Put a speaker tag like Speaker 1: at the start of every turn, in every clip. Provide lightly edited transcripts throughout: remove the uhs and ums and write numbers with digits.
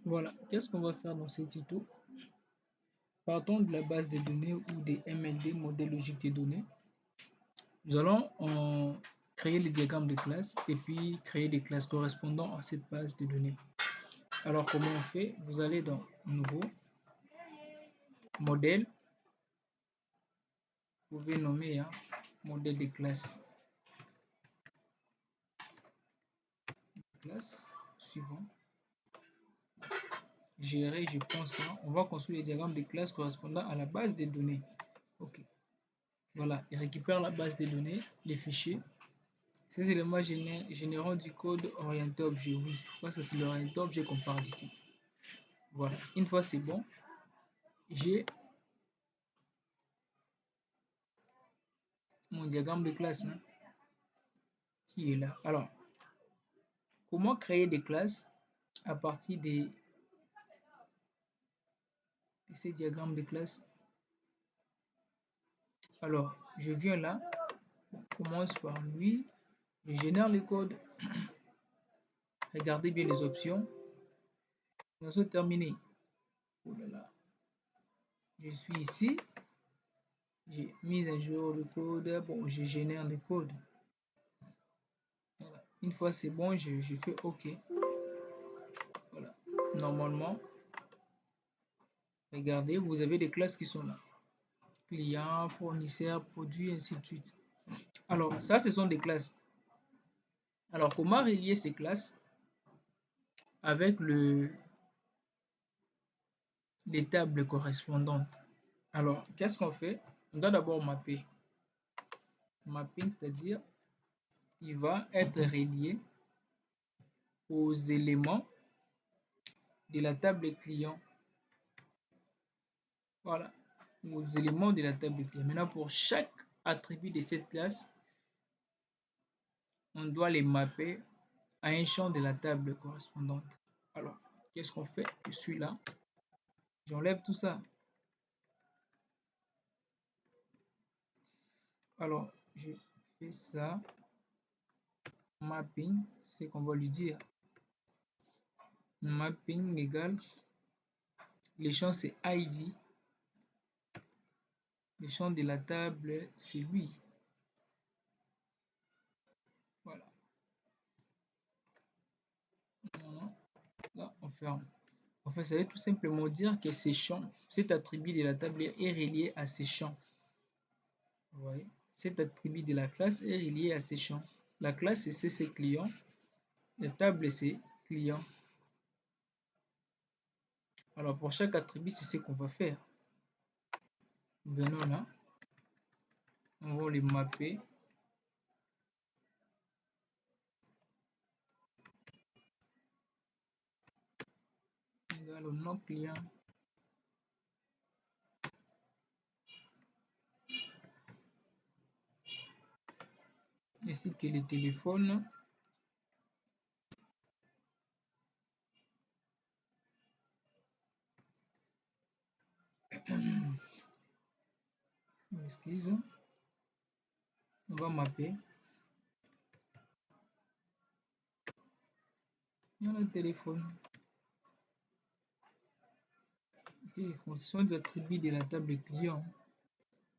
Speaker 1: Voilà, qu'est-ce qu'on va faire dans ce tuto? Partons de la base des données ou des MLD, modèles logiques des données. Nous allons créer les diagrammes de classe et puis créer des classes correspondant à cette base de données. Alors, comment on fait? Vous allez dans Nouveau, Modèle, vous pouvez nommer modèle de classe. Classe, suivant. Gérer, je pense, on va construire les diagrammes de classe correspondant à la base des données. OK. Voilà, il récupère la base des données, les fichiers. Ces éléments générant du code orienté objet. Oui, ça c'est l'orienté objet qu'on parle ici. Voilà, une fois c'est bon, j'ai mon diagramme de classe qui est là. Alors, comment créer des classes à partir de ces diagrammes de classe? Alors, je viens là, on commence par lui, je génère le code. Regardez bien les options. Nous avons terminé. Oh là là. Je suis ici. J'ai mis à jour le code. Bon, je génère le code. Voilà. Une fois c'est bon, je fais OK. Voilà. Normalement, regardez, vous avez des classes qui sont là. Client, fournisseur, produit, ainsi de suite. Alors, ça, ce sont des classes. Alors, comment relier ces classes avec les tables correspondantes? Alors, qu'est-ce qu'on fait? On doit d'abord mapper. Mapping, c'est-à-dire, il va être relié aux éléments de la table client. Voilà, aux éléments de la table client. Maintenant, pour chaque attribut de cette classe, on doit les mapper à un champ de la table correspondante. Alors, qu'est-ce qu'on fait? Je suis là, j'enlève tout ça. Alors, je fais ça, mapping, c'est qu'on va lui dire. Mapping égale, les champs c'est ID, les champs de la table c'est lui. Voilà. Là, on ferme. En fait, ça veut tout simplement dire que ces champs, cet attribut de la table est relié à ces champs. Vous voyez? Cet attribut de la classe est relié à ces champs. La classe, c'est CC client. La table, c'est client. Alors, pour chaque attribut, c'est ce qu'on va faire. Venons là. On va les mapper. Égal au nom client. Ainsi que les téléphones. Excuse. On va mapper. Il y a le téléphone. Téléphone, ce sont des attributs de la table client.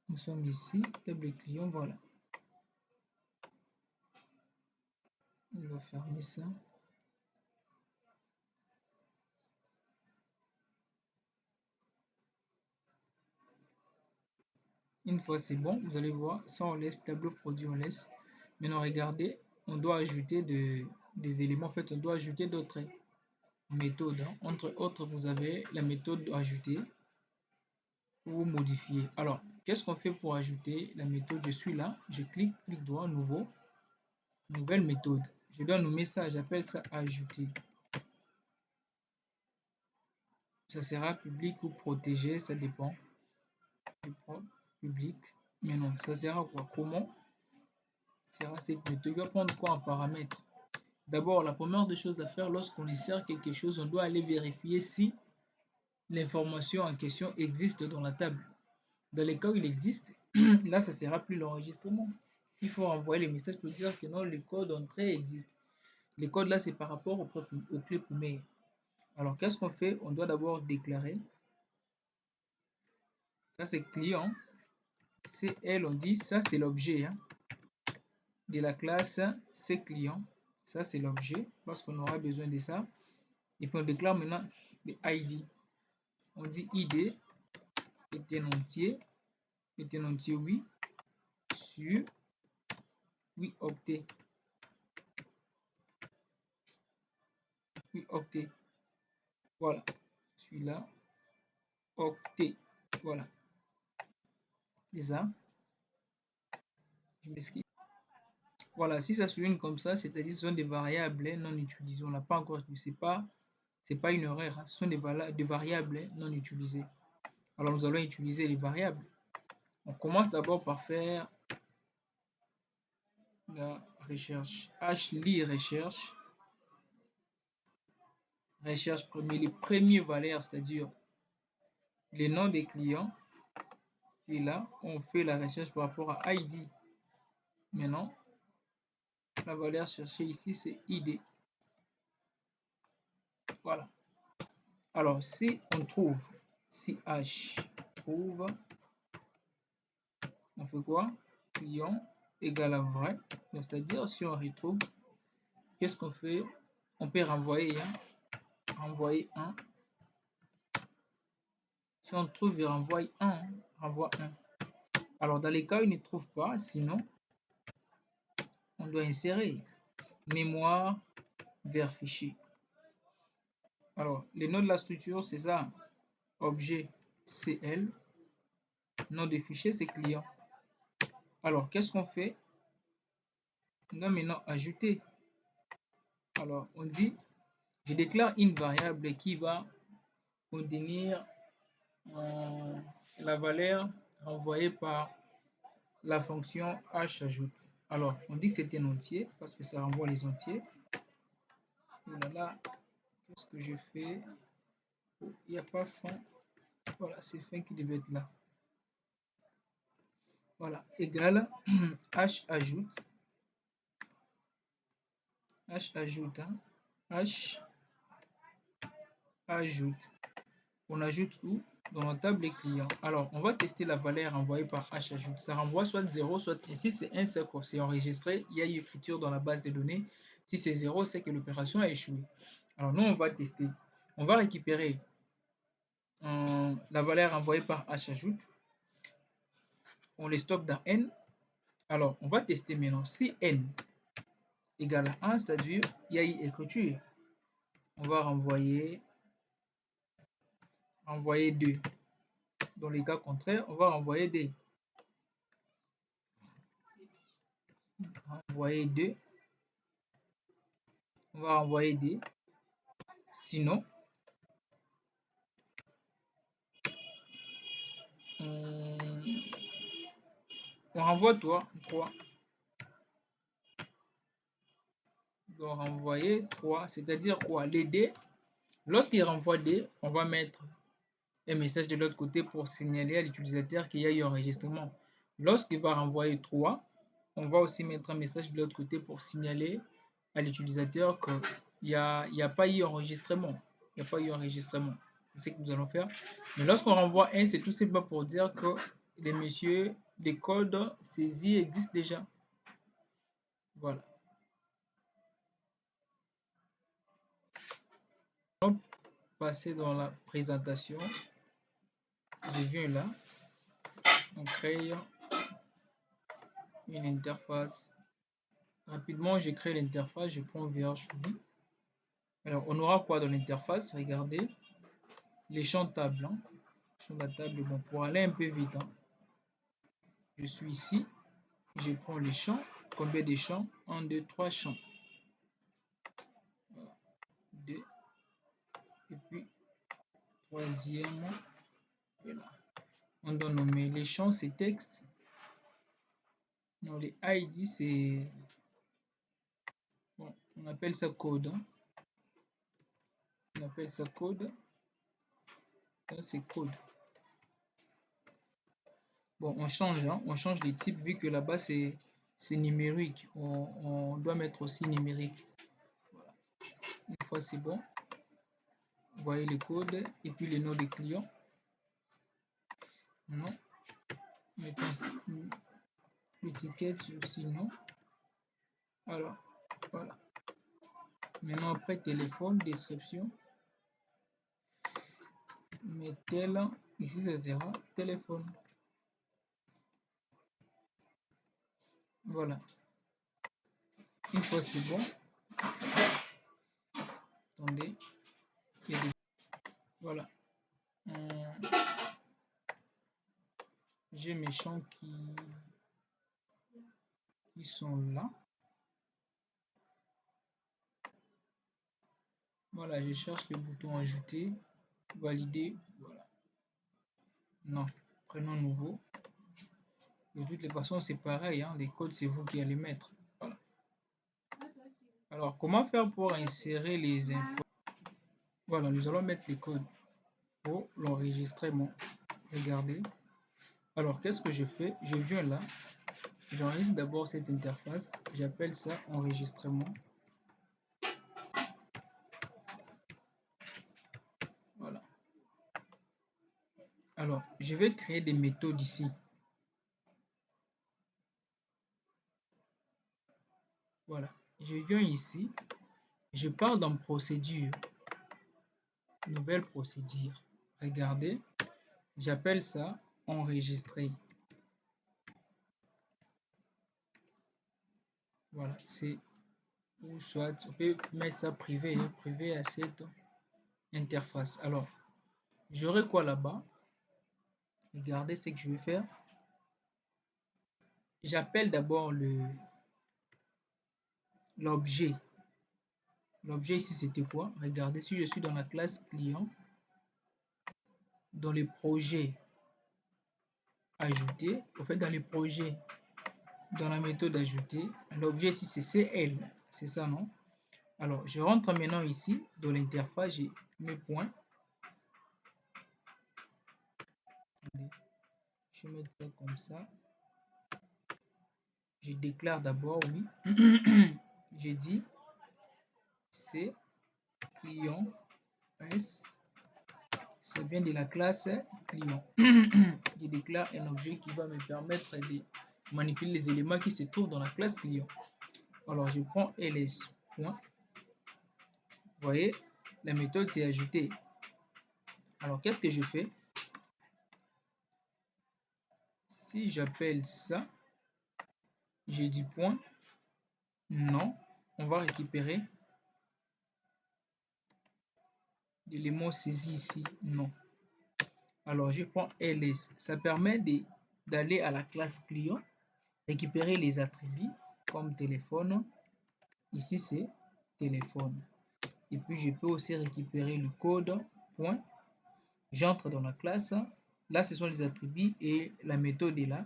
Speaker 1: Nous sommes ici, table client, voilà. On va fermer ça. Une fois c'est bon, vous allez voir, ça on laisse, tableau produit on laisse. Maintenant regardez, on doit ajouter des éléments, en fait on doit ajouter d'autres méthodes. Entre autres, vous avez la méthode ajouter ou modifier. Alors, qu'est-ce qu'on fait pour ajouter la méthode? Je suis là, je clique droit, nouveau, nouvelle méthode. Je dois nommer ça, j'appelle ça ajouter. Ça sera public ou protégé, ça dépend. Je prends public. Mais non, ça sera quoi? Comment sera cette méthode? Je vais prendre quoi en paramètre? D'abord, la première des choses à faire lorsqu'on insère quelque chose, on doit aller vérifier si l'information en question existe dans la table. Dans les cas où il existe, là, ça ne sera plus l'enregistrement. Il faut envoyer le message pour dire que non, le code entrée existe. Le code là, c'est par rapport aux clés primaires. Alors, qu'est-ce qu'on fait? On doit d'abord déclarer. Ça, c'est client. CL, on dit, ça, c'est l'objet de la classe C client. Ça, c'est l'objet parce qu'on aura besoin de ça. Et puis, on déclare maintenant les ID. On dit ID est un entier oui sur 8 octets. 8 octets. Voilà. Celui-là, octet. Voilà. C'est ça. Je m'excuse. Voilà, si ça souligne comme ça, c'est-à-dire que ce sont des variables non utilisées. On n'a pas encore, c'est pas une erreur, ce sont des variables non utilisées. Alors nous allons utiliser les variables. On commence d'abord par faire la recherche. Hli recherche. Recherche premier, les premiers valeurs, c'est-à-dire les noms des clients. Et là, on fait la recherche par rapport à ID. Maintenant, la valeur cherchée ici, c'est ID. Voilà. Alors, si on trouve, si H trouve, on fait quoi? Client égale à vrai. C'est-à-dire, si on retrouve, qu'est-ce qu'on fait? On peut renvoyer, renvoyer 1. Si on trouve, il renvoie 1. Renvoie 1. Alors, dans les cas où il ne trouve pas, sinon, on doit insérer mémoire vers fichier. Alors, le nom de la structure, c'est ça. Objet CL. Nom de fichier, c'est client. Alors, qu'est-ce qu'on fait? On doit maintenant ajouter. Alors, on dit, je déclare une variable qui va contenir la valeur renvoyée par la fonction hash-ajoute. Alors, on dit que c'est un entier parce que ça renvoie les entiers. Et là, qu'est-ce que je fais? Il n'y a pas fin. Voilà, c'est fin qui devait être là. Voilà, égale hash-ajoute. Hash-ajoute. Hash-ajoute. On ajoute où? Dans la table client. Alors, on va tester la valeur envoyée par hash-ajoute. Ça renvoie soit 0, soit 1. Si c'est 1, c'est enregistré. Il y a eu écriture dans la base de données. Si c'est 0, c'est que l'opération a échoué. Alors, nous, on va tester. On va récupérer la valeur envoyée par hash-ajoute. On les stocke dans n. Alors, on va tester maintenant. Si n égale à 1, c'est-à-dire il y a eu écriture, on va renvoyer 2. Dans les cas contraires, on va renvoyer d. Renvoyer 2. On va renvoyer d. Sinon, on renvoie 3. Donc, renvoyer 3, c'est-à-dire quoi? Les d, lorsqu'il renvoie d, on va mettre un message de l'autre côté pour signaler à l'utilisateur qu'il y a eu enregistrement. Lorsqu'il va renvoyer 3, on va aussi mettre un message de l'autre côté pour signaler à l'utilisateur qu'il n'y a pas eu enregistrement. Il n'y a pas eu enregistrement. C'est ce que nous allons faire. Mais lorsqu'on renvoie 1, c'est tout simplement pour dire que les codes saisis existent déjà. Voilà. On va passer dans la présentation. Je viens là. On crée une interface. Rapidement, je crée l'interface. Je prends VHV. Alors, on aura quoi dans l'interface? Regardez. Les champs table. Sur la table, bon, pour aller un peu vite, je suis ici. Je prends les champs. Combien de champs? 1, 2, 3 champs. Voilà. 2. Et puis, troisième. Voilà. On doit nommer les champs, c'est texte. Non, les ID, c'est... Bon, on appelle ça code. On appelle ça code. Ça, c'est code. Bon, on change les types vu que là-bas, c'est numérique. On doit mettre aussi numérique. Voilà. Une fois, c'est bon. voyez le code et puis le nom des clients. Non. Mettons l'étiquette aussi non. Alors, voilà. Maintenant, après téléphone, description. Mettez là, ici ça sera téléphone. Voilà. Une fois c'est bon, attendez, il y a des... voilà. J'ai mes champs qui sont là. Voilà, je cherche le bouton ajouter, valider, voilà. Non, prénom nouveau. De toutes les façons, c'est pareil, hein, les codes, c'est vous qui allez mettre. Voilà. Alors, comment faire pour insérer les infos? Voilà, nous allons mettre les codes pour l'enregistrement. Regardez. Alors, qu'est-ce que je fais? Je viens là, j'enregistre d'abord cette interface, j'appelle ça enregistrement. Voilà. Alors, je vais créer des méthodes ici. Voilà. Je viens ici, je pars dans procédure, nouvelle procédure. Regardez, j'appelle ça enregistrer. Voilà, c'est ou soit on peut mettre ça privé, privé à cette interface. Alors, j'aurai quoi là-bas? Regardez ce que je vais faire. J'appelle d'abord l'objet. L'objet ici, c'était quoi? Regardez, si je suis dans la classe client, dans les projets ajouter, en fait, dans les projets, dans la méthode ajouter, l'objet ici, c'est CL. C'est ça, non? Alors, je rentre maintenant ici, dans l'interface, j'ai mes points. Je vais mettre ça comme ça. Je déclare d'abord, oui. Je dis c'est client S. Ça vient de la classe client. Je déclare un objet qui va me permettre de manipuler les éléments qui se trouvent dans la classe client. Alors, je prends ls. Point. Vous voyez, la méthode s'est ajoutée. Alors, qu'est-ce que je fais? Si j'appelle ça, je dis point, non, on va récupérer l'élément saisi ici, non. Alors, je prends ls. Ça permet d'aller à la classe client, récupérer les attributs comme téléphone. Ici, c'est téléphone. Et puis, je peux aussi récupérer le code, point. J'entre dans la classe. Là, ce sont les attributs et la méthode est là.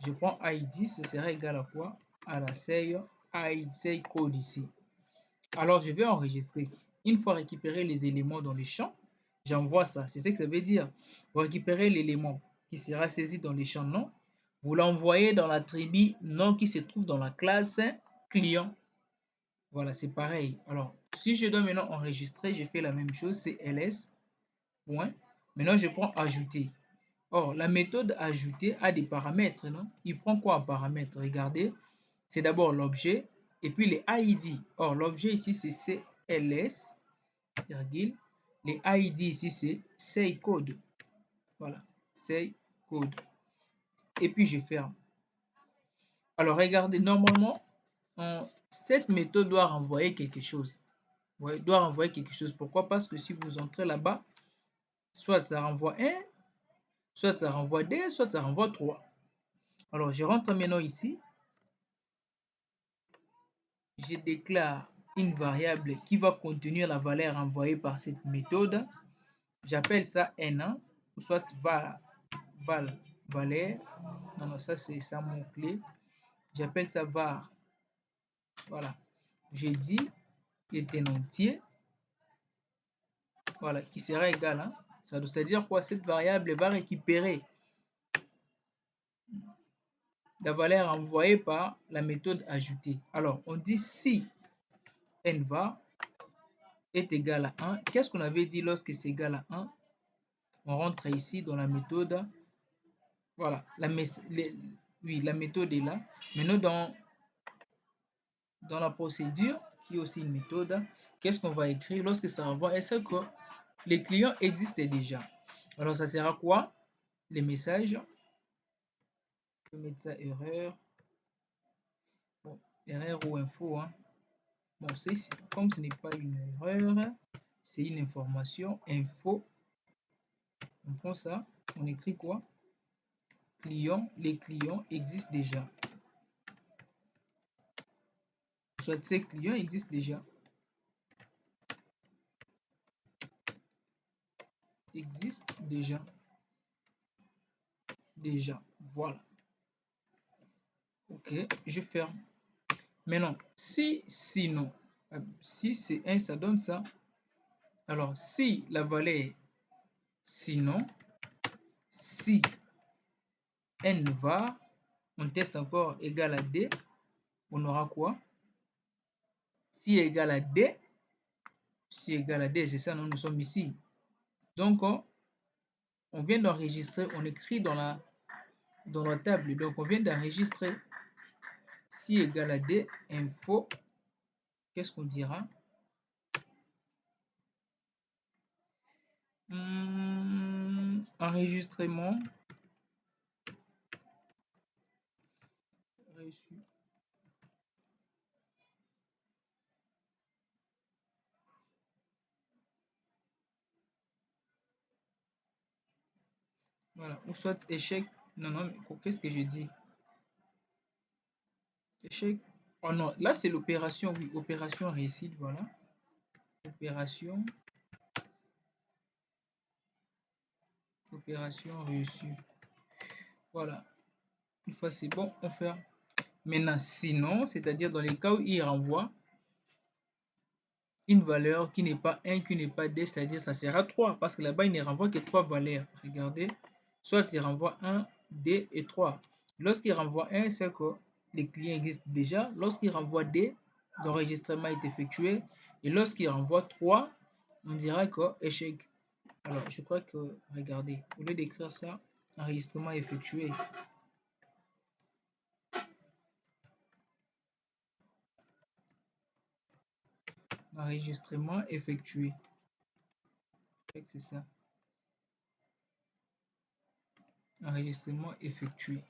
Speaker 1: Je prends ID, ce sera égal à quoi? À la say code ici. Alors, je vais enregistrer. Une fois récupéré les éléments dans les champs, j'envoie ça. C'est ce que ça veut dire. Vous récupérez l'élément qui sera saisi dans les champs nom. Vous l'envoyez dans l'attribut nom qui se trouve dans la classe client. Voilà, c'est pareil. Alors, si je dois maintenant enregistrer, je fais la même chose. C'est ls. Point. Maintenant, je prends ajouter. Or, la méthode ajouter a des paramètres, non? Il prend quoi en paramètre? Regardez, c'est d'abord l'objet et puis les ID. Or, l'objet ici, c'est CLS, virgule. Les ID ici, c'est say code. Voilà, say code. Et puis, je ferme. Alors, regardez, normalement, cette méthode doit renvoyer quelque chose. Ouais, doit renvoyer quelque chose. Pourquoi? Parce que si vous entrez là-bas, soit ça renvoie 1, soit ça renvoie 2, soit ça renvoie 3. Alors, je rentre maintenant ici. Je déclare une variable qui va contenir la valeur envoyée par cette méthode. J'appelle ça n1, ou soit valeur. Non, ça c'est ça mon clé. J'appelle ça var. Voilà. Je dis est un entier. Voilà, qui sera égal. Hein? C'est-à-dire quoi? Cette variable va récupérer la valeur envoyée par la méthode ajoutée. Alors, on dit si n var, est égal à 1. Qu'est-ce qu'on avait dit lorsque c'est égal à 1? On rentre ici dans la méthode. Voilà, oui, la méthode est là. Maintenant, dans la procédure, qui est aussi une méthode, qu'est-ce qu'on va écrire lorsque ça renvoie? Est-ce que les clients existent déjà? Alors, ça sert à quoi? Les messages. Je vais mettre ça erreur. Bon, erreur ou info. Hein. Bon, comme ce n'est pas une erreur, c'est une information. Info. On prend ça. On écrit quoi? Clients. Les clients existent déjà. Soit ces clients existent déjà. Existent déjà. Déjà. Voilà. Ok, je ferme. Maintenant, sinon, si c'est 1, ça donne ça. Alors, si la valeur est sinon, si n va, on teste encore égal à d, on aura quoi? Si égal à d, si égal à d, c'est ça, nous sommes ici. Donc, on vient d'enregistrer, on écrit dans la table, donc on vient d'enregistrer si égal à d, info, qu'est-ce qu'on dira? Enregistrement reçu. Voilà, ou soit échec. Non, non, mais qu'est-ce que je dis? Échec. Oh non, là c'est l'opération, oui, opération réussite, voilà. Opération réussie. Voilà. Une fois c'est bon, on fait. Maintenant, sinon, c'est-à-dire dans les cas où il renvoie une valeur qui n'est pas 1, qui n'est pas 2, c'est-à-dire ça sera 3, parce que là-bas, il ne renvoie que 3 valeurs. Regardez, soit il renvoie 1, 2 et 3. Lorsqu'il renvoie 1, c'est que les clients existent déjà. Lorsqu'il renvoie 2, l'enregistrement est effectué. Et lorsqu'il renvoie 3, on dira que échec. Alors, je crois que, regardez, au lieu d'écrire ça, enregistrement effectué. Enregistrement effectué. C'est ça. Enregistrement effectué.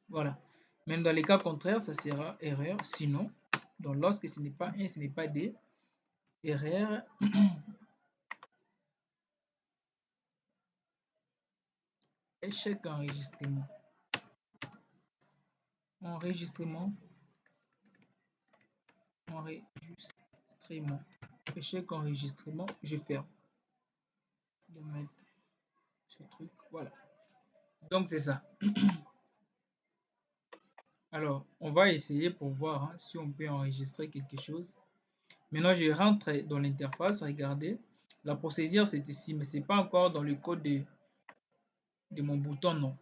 Speaker 1: Voilà. Même dans les cas contraires, ça sera erreur. Sinon, donc lorsque ce n'est pas 1, ce n'est pas 2, erreur. Échec enregistrement. Enregistrement. Enregistrement. Échec enregistrement. Je ferme. Je vais mettre ce truc. Voilà. Donc c'est ça. Alors, on va essayer pour voir hein, si on peut enregistrer quelque chose. Maintenant, je rentre dans l'interface. Regardez. La procédure, c'est ici, mais ce n'est pas encore dans le code de mon bouton, non.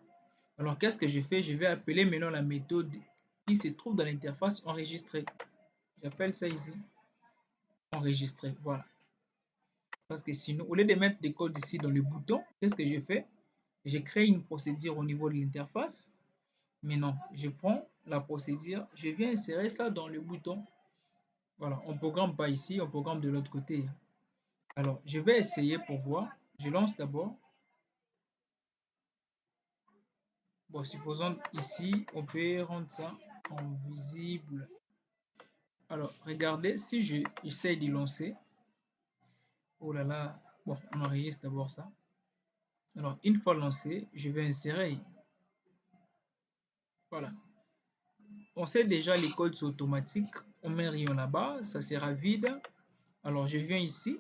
Speaker 1: Alors, qu'est-ce que je fais? Je vais appeler maintenant la méthode qui se trouve dans l'interface enregistrer. J'appelle ça ici enregistrer. Voilà. Parce que sinon, au lieu de mettre des codes ici dans le bouton, qu'est-ce que je fais? Je crée une procédure au niveau de l'interface. Maintenant, je prends la procédure, je viens insérer ça dans le bouton. Voilà, on ne programme pas ici, on programme de l'autre côté. Alors, je vais essayer pour voir. Je lance d'abord. Bon, supposons ici, on peut rendre ça en visible. Alors, regardez, si je essaye d'y lancer, oh là là, bon, on enregistre d'abord ça. Alors, une fois lancé, je vais insérer. Voilà. On sait déjà les codes sont automatiques. On met rien là-bas, ça sera vide. Alors, je viens ici.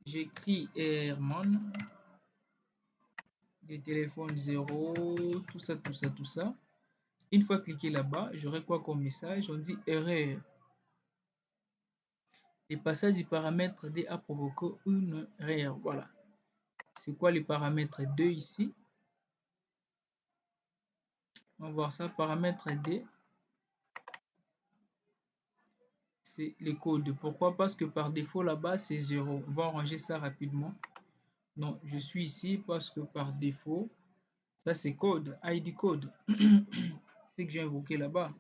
Speaker 1: J'écris Herman, des téléphones 0, tout ça, tout ça, tout ça. Une fois cliqué là-bas, j'aurai quoi comme message? On dit erreur. Le passage du paramètre D a provoqué une erreur. Voilà. C'est quoi le paramètre 2 ici? On va voir ça. Paramètre D, c'est les codes. Pourquoi? Parce que par défaut, là-bas, c'est 0. On va ranger ça rapidement. Donc, je suis ici parce que par défaut, ça c'est code, ID code. C'est que j'ai invoqué là-bas.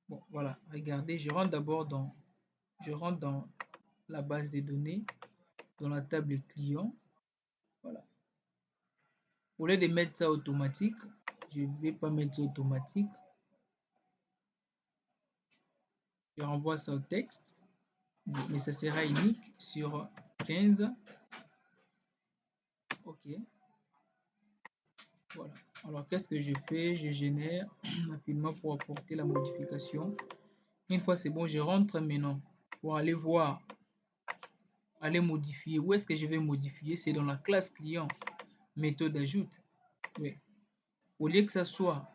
Speaker 1: Bon, voilà. Regardez, je rentre d'abord dans la base des données, dans la table client. Voilà. Au lieu de mettre ça automatique, je ne vais pas mettre ça automatique. Je renvoie ça au texte, mais ça sera unique sur 15. OK. Voilà. Alors, qu'est-ce que je fais? Je génère rapidement pour apporter la modification. Une fois c'est bon, je rentre maintenant pour aller voir, aller modifier. Où est-ce que je vais modifier? C'est dans la classe client, méthode ajoute. Oui. Au lieu que ça soit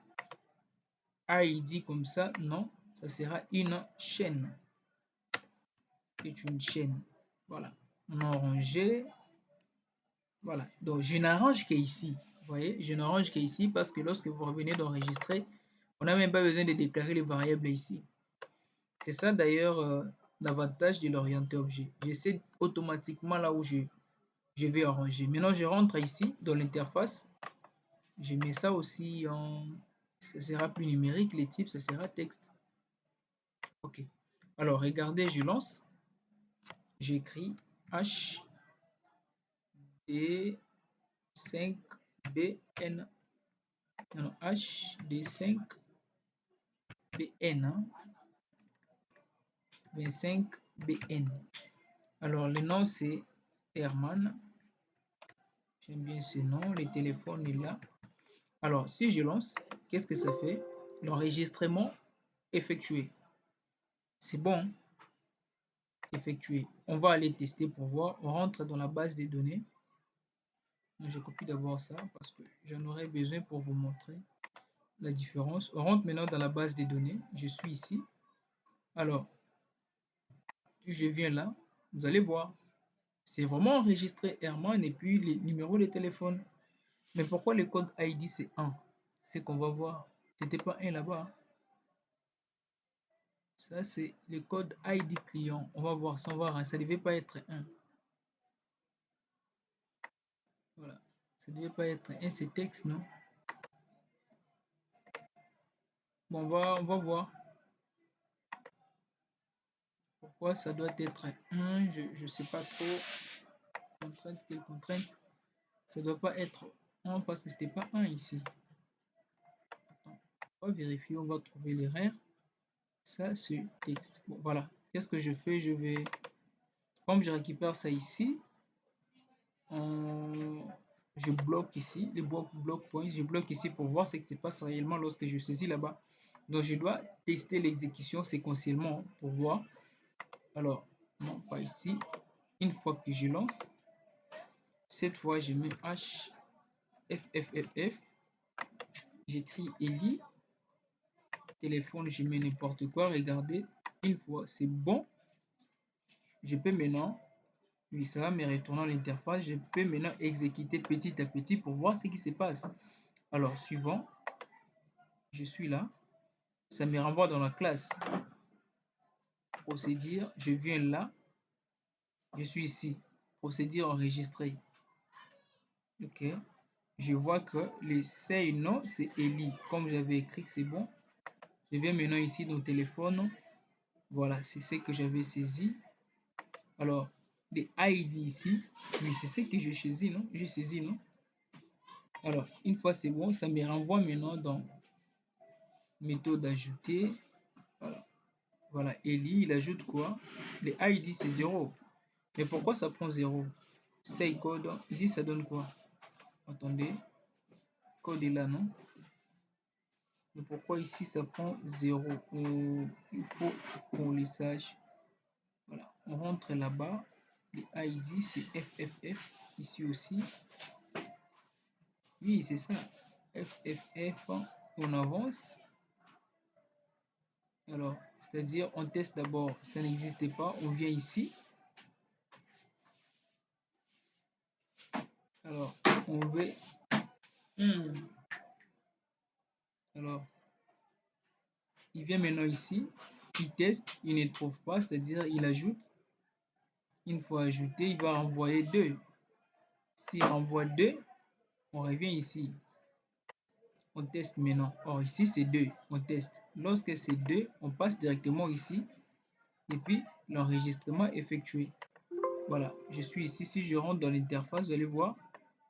Speaker 1: ID comme ça, non, ça sera une chaîne. C'est une chaîne. Voilà. On a rangé. Voilà. Donc, je n'arrange qu'ici. Vous voyez, je n'arrange qu'ici parce que lorsque vous revenez d'enregistrer, on n'a même pas besoin de déclarer les variables ici. C'est ça d'ailleurs l'avantage de l'orienté objet. J'essaie automatiquement là où je vais arranger. Maintenant, je rentre ici dans l'interface. Je mets ça aussi en... Ça sera plus numérique. Les types, ça sera texte. OK. Alors, regardez, je lance. J'écris HD5BN. Non, HD5BN. 25BN. Alors, le nom, c'est Herman. J'aime bien ce nom. Le téléphone est là. Alors, si je lance, qu'est-ce que ça fait? L'enregistrement effectué. C'est bon. Effectué. On va aller tester pour voir. On rentre dans la base des données. Je copie d'abord ça parce que j'en aurai besoin pour vous montrer la différence. On rentre maintenant dans la base des données. Je suis ici. Alors, si je viens là, vous allez voir. C'est vraiment enregistré Herman et puis les numéros de téléphone. Mais pourquoi le code ID c'est 1? C'est qu'on va voir. C'était pas 1 là-bas. Ça, c'est le code ID client. On va voir ça, on va voir. Ça ne devait pas être 1. Voilà. Ça ne devait pas être 1, c'est texte, non? Bon, on va voir. Pourquoi ça doit être 1? Je ne sais pas trop. Contrainte, quelle contrainte? Ça ne doit pas être 1 parce que c'était pas 1 ici. Attends. On va vérifier, on va trouver l'erreur. Ça, c'est texte. Bon, voilà. Qu'est-ce que je fais? Je vais... Comme je récupère ça ici, je bloque ici, les bloc points, je bloque ici pour voir ce qui se passe réellement lorsque je saisis là-bas. Donc je dois tester l'exécution séquentiellement pour voir. Alors, non, pas ici. Une fois que je lance, cette fois je mets HFFFF, j'écris Eli, téléphone, je mets n'importe quoi, regardez, une fois c'est bon, je peux maintenant... Oui, ça va me retourner à l'interface. Je peux maintenant exécuter petit à petit pour voir ce qui se passe. Alors, suivant, je suis là. Ça me renvoie dans la classe. Procédure, je viens là. Je suis ici. Procédure enregistrée. OK. Je vois que le say no, c'est Eli. Comme j'avais écrit que c'est bon. Je viens maintenant ici dans le téléphone. Voilà, c'est ce que j'avais saisi. Alors, les ID ici, oui, c'est ce que j'ai saisi, non? J'ai saisi, non? Alors, une fois c'est bon, ça me renvoie maintenant dans méthode ajoutée. Voilà. Voilà. Eli, il ajoute quoi? Les ID, c'est 0. Mais pourquoi ça prend 0? Say code, ici, ça donne quoi? Attendez. Code est là, non? Mais pourquoi ici, ça prend 0? Il faut qu'on le sache. Voilà. On rentre là-bas. Les ID, c'est FFF. Ici aussi. Oui, c'est ça. FFF. On avance. Alors, c'est-à-dire, on teste d'abord, ça n'existait pas, on vient ici. Alors, on veut... Alors, il vient maintenant ici. il teste, il ne trouve pas, c'est-à-dire il ajoute. Une fois ajouté, il va renvoyer 2. S'il renvoie 2, on revient ici. On teste maintenant. Or, ici, c'est 2. On teste. Lorsque c'est 2, on passe directement ici. Et puis, l'enregistrement effectué. Voilà, je suis ici. Si je rentre dans l'interface, vous allez voir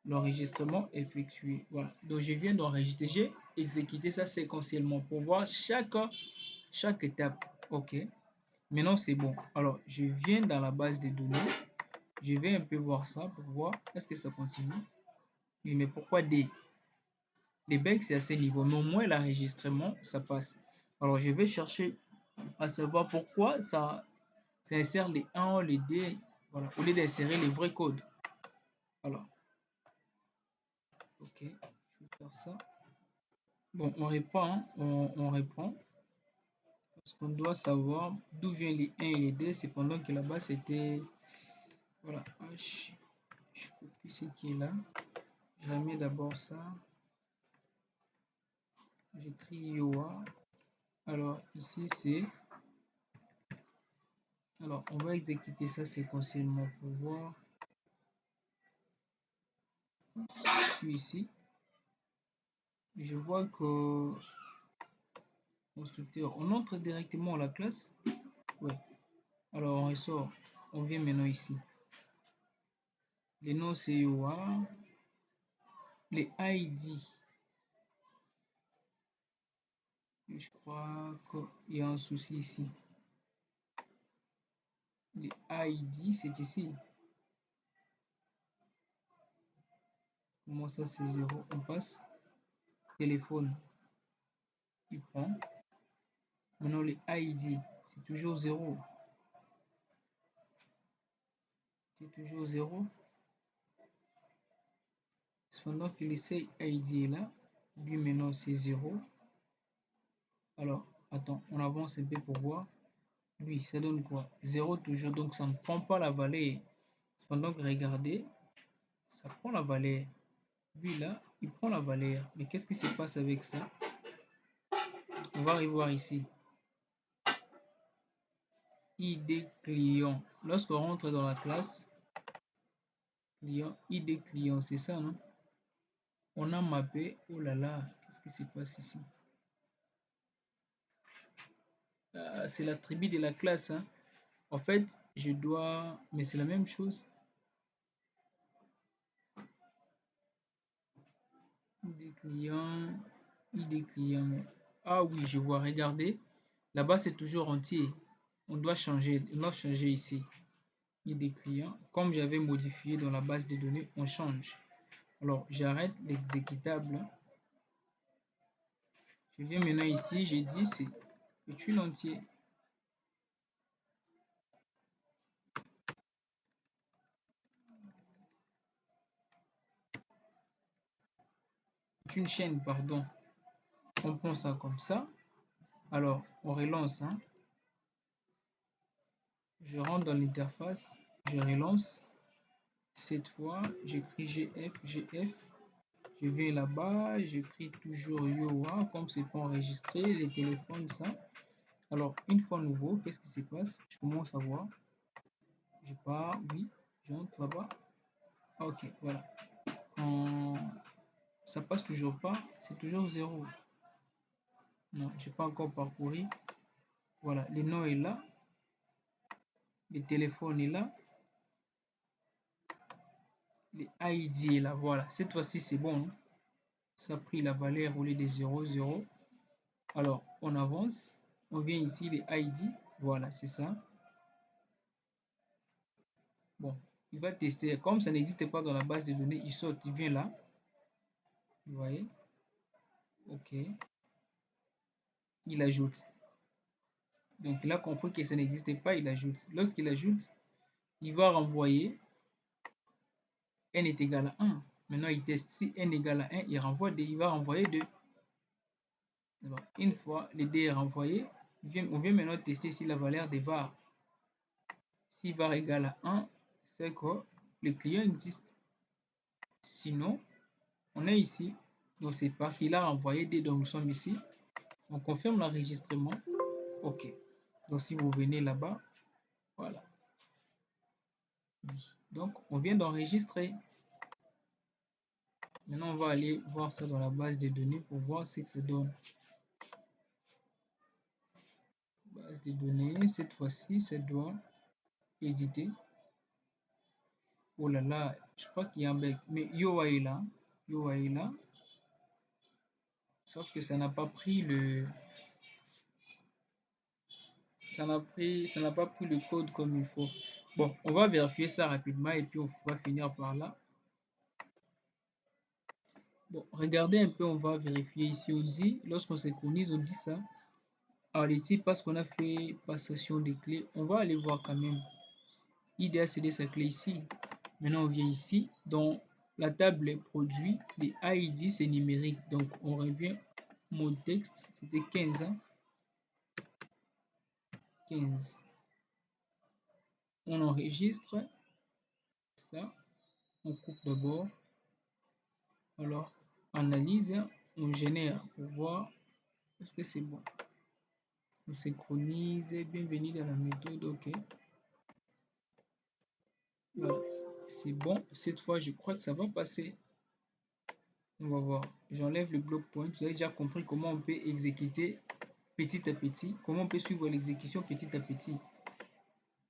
Speaker 1: l'enregistrement effectué. Voilà, donc je viens d'enregistrer. J'ai exécuté ça séquentiellement pour voir chaque étape. OK. Maintenant, c'est bon. Alors, je viens dans la base de données. Je vais un peu voir ça pour voir est-ce que ça continue. Oui, mais pourquoi D? Les bugs, c'est à ce niveau. Mais au moins, l'enregistrement, ça passe. Alors, je vais chercher à savoir pourquoi ça insère les 1, les D, voilà, au lieu d'insérer les vrais codes. Alors, OK, je vais faire ça. Bon, on reprend, hein, on reprend. Parce qu'on doit savoir d'où viennent les 1 et les D. C'est pendant que là-bas, c'était... Voilà, H. Je copie ce qui est là. Je remets d'abord ça. J'écris IOA. Alors, ici, c'est... Alors, on va exécuter ça séquentiellement pour voir. Je suis ici. Je vois que constructeur, on entre directement à la classe. Ouais. Alors, on ressort. On vient maintenant ici. Les noms, c'est IOA. Les ID. Je crois qu'il y a un souci ici. Les ID, c'est ici. Comment ça, c'est 0? On passe. Téléphone. Il prend. Maintenant, les ID, c'est toujours 0. C'est toujours 0. Cependant que l'essai ID est là. Lui, maintenant, c'est 0. Alors, attends, on avance un peu pour voir. Lui, ça donne quoi? 0 toujours, donc ça ne prend pas la valeur. Cependant que regardez, ça prend la valeur. Lui, là, il prend la valeur. Mais qu'est-ce qui se passe avec ça? On va revoir ici. ID client. Lorsqu'on rentre dans la classe, client, ID client, c'est ça, non? On a mappé, oh là là, qu'est-ce qui se passe ici? C'est l'attribut de la classe, hein. En fait, je dois, mais c'est la même chose. ID client, ID client. Ah oui, je vois, regardez. Là-bas, c'est toujours entier. On doit changer ici. ID client. Comme j'avais modifié dans la base de données, on change. Alors, j'arrête l'exécutable. Je viens maintenant ici, je dis c'est une entier. Une chaîne, pardon. On prend ça comme ça. Alors, on relance. Hein. Je rentre dans l'interface, je relance. Cette fois, j'écris GF, GF. Je viens là-bas, j'écris toujours YOA, comme c'est pas enregistré, les téléphones, ça. Alors, une fois nouveau, qu'est-ce qui se passe? Je commence à voir. Je pars, oui, j'entre là-bas. Ok, voilà. Ça passe toujours pas, c'est toujours 0. Non, je n'ai pas encore parcouru. Voilà, le nom est là. Le téléphone est là. Le ID est là. Voilà, cette fois-ci, c'est bon. Hein? Ça a pris la valeur au lieu de 0, 0. Alors, on avance. On vient ici, les ID. Voilà, c'est ça. Bon, il va tester. Comme ça n'existe pas dans la base de données, il saute, il vient là. Vous voyez? OK. Il ajoute. Donc, il a compris que ça n'existait pas, il ajoute. Lorsqu'il ajoute, il va renvoyer n est égal à 1. Maintenant, il teste si n égale à 1, il renvoie 2, il va renvoyer 2. Alors, une fois le 2 est renvoyé, on vient maintenant tester si la valeur de var. Si var égale à 1, c'est que le client existe. Sinon, on est ici. Donc, c'est parce qu'il a renvoyé 2, donc nous sommes ici. On confirme l'enregistrement. OK. Donc, si vous venez là-bas, voilà. Donc, on vient d'enregistrer. Maintenant, on va aller voir ça dans la base de données pour voir ce que ça donne. Base de données, cette fois-ci, ça doit éditer. Oh là là, je crois qu'il y a un bug. Mais Yoa est là. Yoa est là. Sauf que ça n'a pas pris le... Ça n'a pas pris le code comme il faut. Bon, on va vérifier ça rapidement et puis on va finir par là. Bon, regardez un peu, on va vérifier ici. On dit, lorsqu'on synchronise, on dit ça. Alors, les types, parce qu'on a fait passation des clés, on va aller voir quand même. ID a cédé sa clé ici. Maintenant, on vient ici. Dans la table produits, les ID, c'est numérique. Donc, on revient. Mon texte, c'était 15. Hein? 15. On enregistre ça. On coupe d'abord. Alors, analyse, on génère pour voir est-ce que c'est bon. On synchronise. Bienvenue dans la méthode. OK. Voilà. C'est bon. Cette fois, je crois que ça va passer. On va voir. J'enlève le bloc point. Vous avez déjà compris comment on peut exécuter petit à petit. Comment on peut suivre l'exécution petit à petit.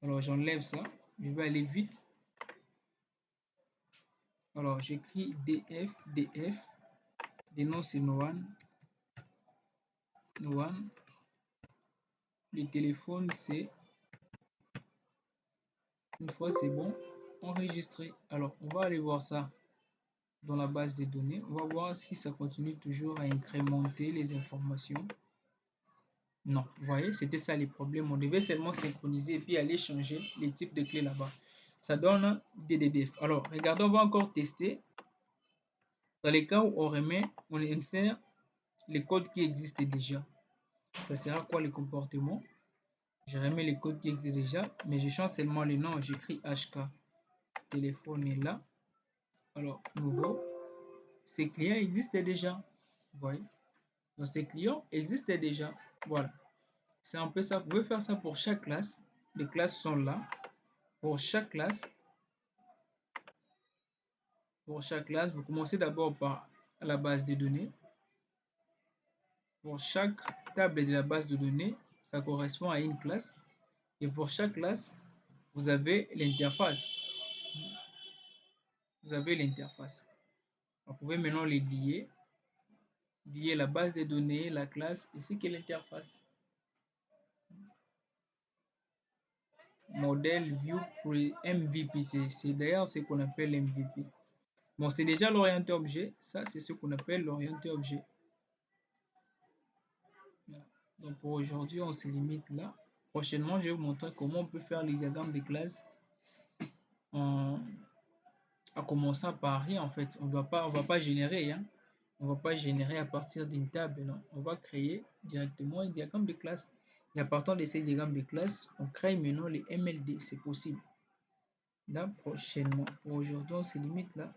Speaker 1: Alors, j'enlève ça. Je vais aller vite. Alors, j'écris DF, DF. Des noms, c'est Noan. Noan. Le téléphone, c'est... Une fois, c'est bon. Enregistré. Alors, on va aller voir ça dans la base de données. On va voir si ça continue toujours à incrémenter les informations. Non, vous voyez, c'était ça les problèmes. On devait seulement synchroniser et puis aller changer les types de clés là-bas. Ça donne DDDF. Alors, regardons, on va encore tester. Dans les cas où on remet, on insère les codes qui existent déjà. Ça sera quoi le comportement? Je remets les codes qui existent déjà, mais je change seulement les noms. J'écris HK. Téléphone est là. Alors, nouveau. Ces clients existent déjà. Vous voyez? Donc, ces clients existent déjà. Voilà. C'est un peu ça. Vous pouvez faire ça pour chaque classe. Les classes sont là. Pour chaque classe, vous commencez d'abord par la base de données. Pour chaque table de la base de données, ça correspond à une classe. Et pour chaque classe, vous avez l'interface. Vous avez l'interface. Vous pouvez maintenant les lier. Lier la base de données, la classe, ici qui est l'interface. Modèle View MVP, c'est d'ailleurs ce qu'on appelle MVP. Bon, c'est déjà l'orienté objet. Ça, c'est ce qu'on appelle l'orienté objet. Voilà. Donc, pour aujourd'hui, on se limite là. Prochainement, je vais vous montrer comment on peut faire les diagrammes de classe en commençant par rien. En fait, on va pas générer. Hein. On va pas générer à partir d'une table. Non. On va créer directement un diagramme de classe. Et à partir de ces diagrammes de classe, on crée maintenant les MLD. C'est possible. Là, prochainement. Pour aujourd'hui, on se limite là.